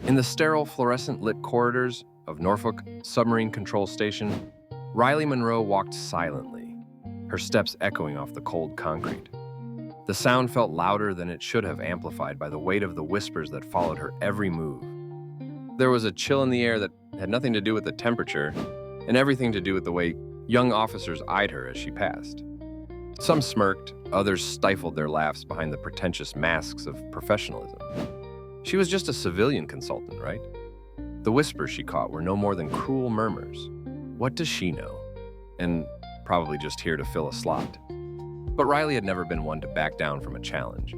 In the sterile, fluorescent-lit corridors of Norfolk Submarine Control Station, Riley Monroe walked silently, her steps echoing off the cold concrete. The sound felt louder than it should have, amplified by the weight of the whispers that followed her every move. There was a chill in the air that had nothing to do with the temperature and everything to do with the way young officers eyed her as she passed. Some smirked, others stifled their laughs behind the pretentious masks of professionalism. She was just a civilian consultant, right? The whispers she caught were no more than cruel murmurs. What does she know? And probably just here to fill a slot. But Riley had never been one to back down from a challenge.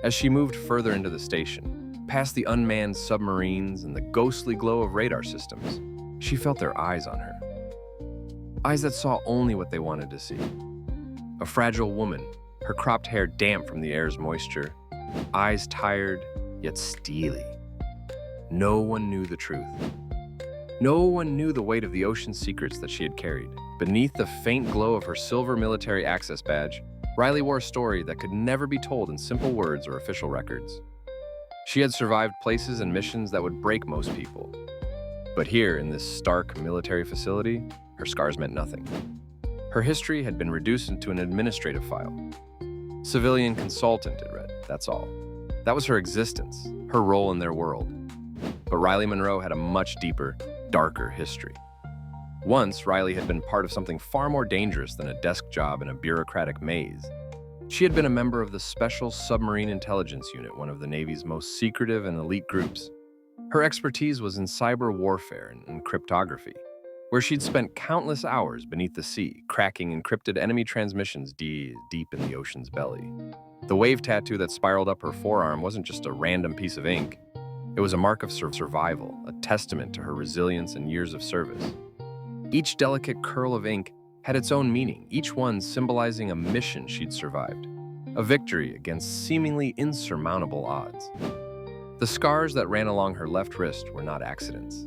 As she moved further into the station, past the unmanned submarines and the ghostly glow of radar systems, she felt their eyes on her. Eyes that saw only what they wanted to see. A fragile woman, her cropped hair damp from the air's moisture, eyes tired, yet steely. No one knew the truth. No one knew the weight of the ocean's secrets that she had carried. Beneath the faint glow of her silver military access badge, Riley wore a story that could never be told in simple words or official records. She had survived places and missions that would break most people. But here, in this stark military facility, her scars meant nothing. Her history had been reduced into an administrative file. Civilian consultant, it read, that's all. That was her existence, her role in their world. But Riley Monroe had a much deeper, darker history. Once, Riley had been part of something far more dangerous than a desk job in a bureaucratic maze. She had been a member of the Special Submarine Intelligence Unit, one of the Navy's most secretive and elite groups. Her expertise was in cyber warfare and cryptography, where she'd spent countless hours beneath the sea, cracking encrypted enemy transmissions deep in the ocean's belly. The wave tattoo that spiraled up her forearm wasn't just a random piece of ink. It was a mark of survival, a testament to her resilience and years of service. Each delicate curl of ink had its own meaning, each one symbolizing a mission she'd survived, a victory against seemingly insurmountable odds. The scars that ran along her left wrist were not accidents.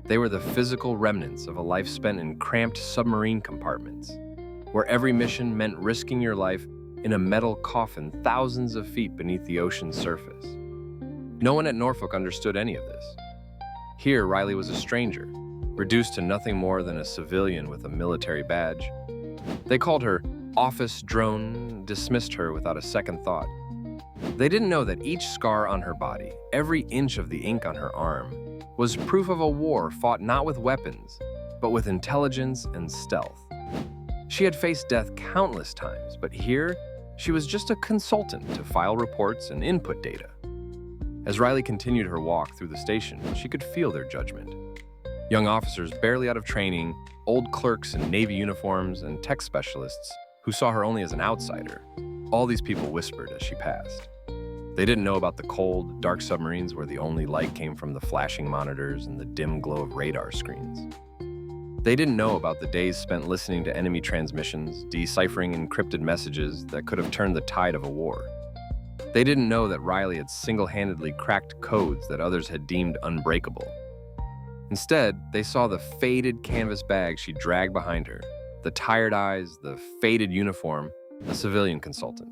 They were the physical remnants of a life spent in cramped submarine compartments, where every mission meant risking your life in a metal coffin thousands of feet beneath the ocean's surface. No one at Norfolk understood any of this. Here, Riley was a stranger, reduced to nothing more than a civilian with a military badge. They called her office drone, dismissed her without a second thought. They didn't know that each scar on her body, every inch of the ink on her arm, was proof of a war fought not with weapons, but with intelligence and stealth. She had faced death countless times, but here, she was just a consultant to file reports and input data. As Riley continued her walk through the station, she could feel their judgment. Young officers barely out of training, old clerks in Navy uniforms, and tech specialists who saw her only as an outsider. All these people whispered as she passed. They didn't know about the cold, dark submarines where the only light came from the flashing monitors and the dim glow of radar screens. They didn't know about the days spent listening to enemy transmissions, deciphering encrypted messages that could have turned the tide of a war. They didn't know that Riley had single-handedly cracked codes that others had deemed unbreakable. Instead, they saw the faded canvas bag she dragged behind her, the tired eyes, the faded uniform, a civilian consultant.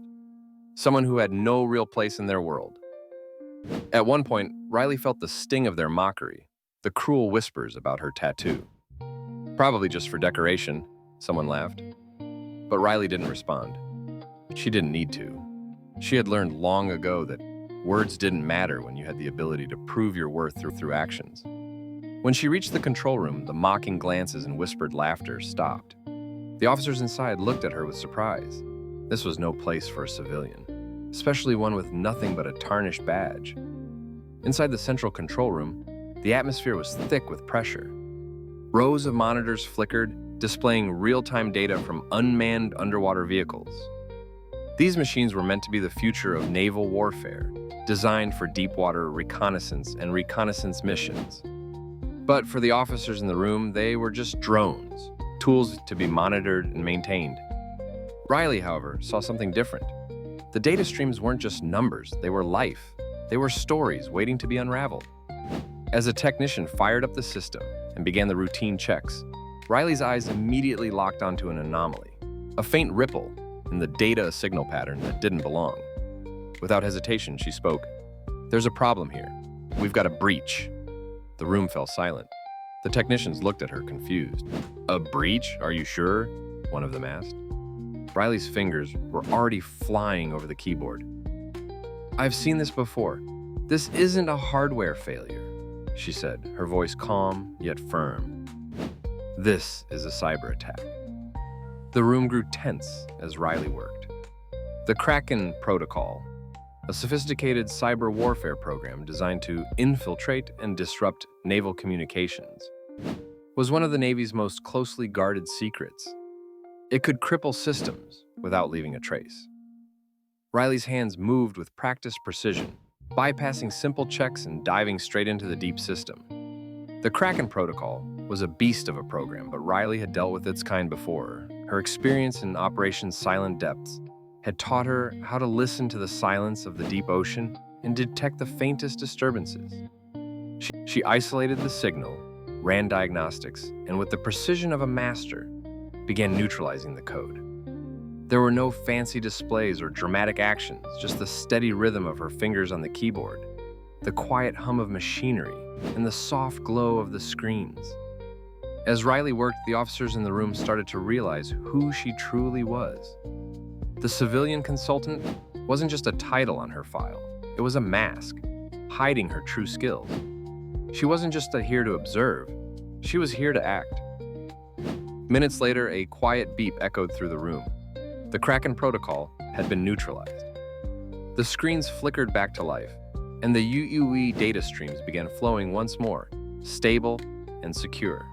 Someone who had no real place in their world. At one point, Riley felt the sting of their mockery, the cruel whispers about her tattoo. Probably just for decoration, someone laughed. But Riley didn't respond. She didn't need to. She had learned long ago that words didn't matter when you had the ability to prove your worth through actions. When she reached the control room, the mocking glances and whispered laughter stopped. The officers inside looked at her with surprise. This was no place for a civilian, especially one with nothing but a tarnished badge. Inside the central control room, the atmosphere was thick with pressure. Rows of monitors flickered, displaying real-time data from unmanned underwater vehicles. These machines were meant to be the future of naval warfare, designed for deep-water reconnaissance and reconnaissance missions. But for the officers in the room, they were just drones, tools to be monitored and maintained. Riley, however, saw something different. The data streams weren't just numbers, they were life. They were stories waiting to be unraveled. As a technician fired up the system and began the routine checks, Riley's eyes immediately locked onto an anomaly, a faint ripple in the data signal pattern that didn't belong. Without hesitation, she spoke. "There's a problem here. "We've got a breach." The room fell silent. The technicians looked at her, confused. "A breach? Are you sure?" one of them asked. Riley's fingers were already flying over the keyboard. "I've seen this before. This isn't a hardware failure," she said, her voice calm yet firm. "This is a cyber attack." The room grew tense as Riley worked. The Kraken protocol, a sophisticated cyber warfare program designed to infiltrate and disrupt naval communications, was one of the Navy's most closely guarded secrets. It could cripple systems without leaving a trace. Riley's hands moved with practiced precision, bypassing simple checks and diving straight into the deep system. The Kraken protocol was a beast of a program, but Riley had dealt with its kind before. Her experience in Operation Silent Depths had taught her how to listen to the silence of the deep ocean and detect the faintest disturbances. She isolated the signal, ran diagnostics, and with the precision of a master, began neutralizing the code. There were no fancy displays or dramatic actions, just the steady rhythm of her fingers on the keyboard, the quiet hum of machinery, and the soft glow of the screens. As Riley worked, the officers in the room started to realize who she truly was. The civilian consultant wasn't just a title on her file, it was a mask, hiding her true skills. She wasn't just here to observe, she was here to act. Minutes later, a quiet beep echoed through the room. The Kraken protocol had been neutralized. The screens flickered back to life, and the UE data streams began flowing once more, stable and secure.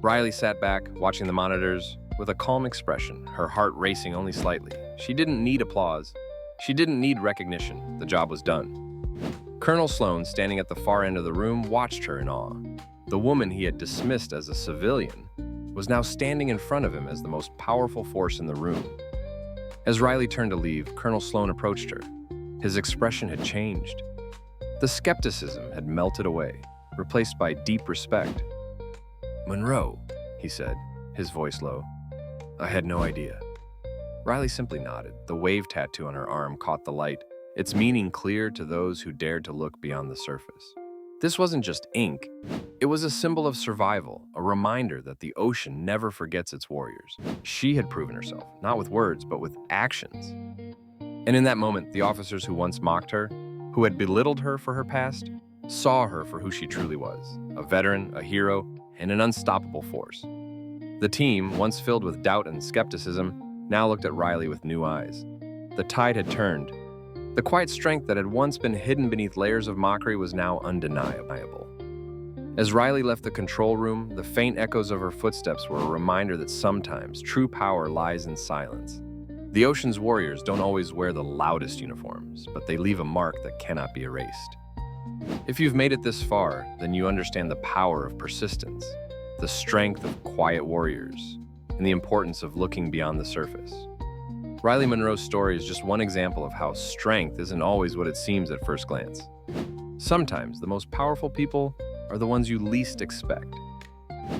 Riley sat back, watching the monitors, with a calm expression, her heart racing only slightly. She didn't need applause. She didn't need recognition. The job was done. Colonel Sloan, standing at the far end of the room, watched her in awe. The woman he had dismissed as a civilian was now standing in front of him as the most powerful force in the room. As Riley turned to leave, Colonel Sloan approached her. His expression had changed. The skepticism had melted away, replaced by deep respect. "Monroe," he said, his voice low. "I had no idea." Riley simply nodded. The wave tattoo on her arm caught the light, its meaning clear to those who dared to look beyond the surface. This wasn't just ink. It was a symbol of survival, a reminder that the ocean never forgets its warriors. She had proven herself, not with words, but with actions. And in that moment, the officers who once mocked her, who had belittled her for her past, saw her for who she truly was, a veteran, a hero, and an unstoppable force. The team, once filled with doubt and skepticism, now looked at Riley with new eyes. The tide had turned. The quiet strength that had once been hidden beneath layers of mockery was now undeniable. As Riley left the control room, the faint echoes of her footsteps were a reminder that sometimes true power lies in silence. The ocean's warriors don't always wear the loudest uniforms, but they leave a mark that cannot be erased. If you've made it this far, then you understand the power of persistence, the strength of quiet warriors, and the importance of looking beyond the surface. Riley Monroe's story is just one example of how strength isn't always what it seems at first glance. Sometimes the most powerful people are the ones you least expect.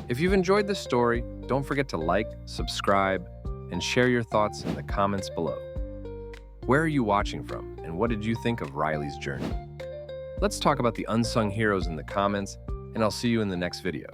If you've enjoyed this story, don't forget to like, subscribe, and share your thoughts in the comments below. Where are you watching from, and what did you think of Riley's journey? Let's talk about the unsung heroes in the comments, and I'll see you in the next video.